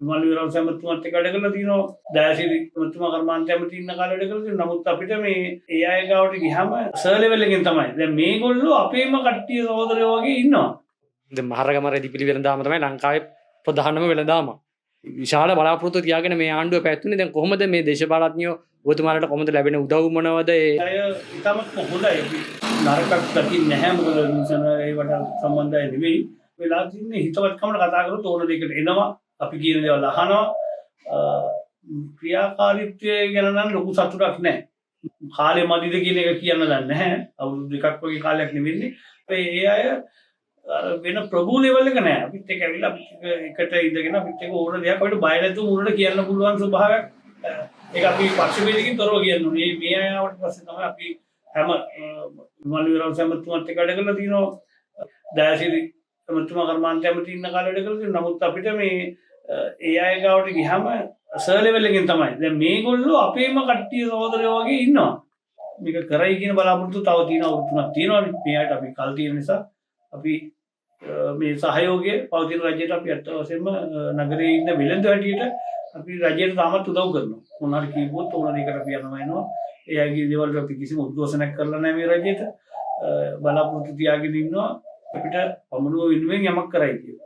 විමල් වීරවංශ ඇමතුමාත් එක්ක වැඩ කරලා තිනවා. දයාසිරි ඇමතුමා කර්මාන්තය ඇමති ඉන්න කාලේ වැඩ කරලා තිනවා. නමුත් අපිට මේ ඒ අය ගාවට ගියාම සර් ලෙවල් එකෙන් තමයි. දැන් මේගොල්ලෝ අපේම කට්ටිය සහෝදරයෝ වගේ ඉන්නවා. දැන් මහරගම රෙදිපිලි වෙළඳාම තමයි ලංකාවේ ප්‍රධානම වෙළඳාම. විශාල බලාපොරොත්තු තියාගෙන මේ ආණ්ඩුව පැවැත්වුනේ. දැන් කොහොමද මේ දේශපාලඥයෝ ඔබතුමාලට කොහොමද ලැබෙන උදව් මොනවද? අය ඉතාමත් හොඳයි. නරකක් දකින්නේ නැහැ. මොකද මිනිස්සුන් ඒවට සම්බන්ධයි නෙවෙයි. වෙලා තින්නේ හිතවත්කමකට කතා කරලා තෝරන දෙයකට එනවා. අපි කියන දේවල් අහනවා. ක්‍රියාකාරීත්වය ගැන නම් ලොකු සතුටක් නැහැ. කාලේ මදිද කියන එක කියන්න දන්නේ නැහැ. අවුරුදු දෙකක් වගේ කාලයක් නෙවෙන්නේ. ඒ අය වෙන ප්‍රභූ ලෙවල් එක නෑ. අපිත් එක්ක ඇවිල්ලා අපිත් එකට ඉඳගෙන අපිත් එක්ක ඕන දෙයක් අපිට බය නැතුව මුලට කියන්න පුළුවන් ස්වභාවයක්. ඒක අපි පක්ෂ වේදිකින් තොරව කියන්න ඕනේ. මේ අය ආවට පස්සේ තමයි අපි හැම විමල් වීරවංශ ඇමතුමාත් එක්ක වැඩ කරලා තිනවා. දයාසිරි ඇමතුමා කර්මාන්තය ඇමති ඉන්න කාලේ වැඩ කරලා තිනවා. නමුත් අපිට මේ ඒ අය ගාවට ගියාම සර් ලෙවල් එකෙන් තමයි. දැන් මේගොල්ලෝ අපේම කට්ටිය සහෝදරයෝ වගේ ඉන්නවා. මේක කරයි කියන බලාපොරොත්තු තව තියෙනවා. උතුණක් තියෙනවානේ. මේ අයට අපි කල් තියෙන නිසා අපි මේ සහයෝගය පවතින රජයට අපි අත් වශයෙන්ම නගරයේ ඉන්න වෙළඳ හැටියට අපි රජයට තාමත් උදව් කරනවා. මොනවා හරි කිව්වොත් ඕන දෙයකට අපි යනවා එනවා. ඒ අයගේ දේවල් අපි කිසිම උද්ඝෝෂණයක් කරලා නැහැ මේ රජයට. බලාපොරොත්තු තියාගෙන ඉන්නවා අපිට පමුණුව වෙනුවෙන් යමක් කරයි කියලා.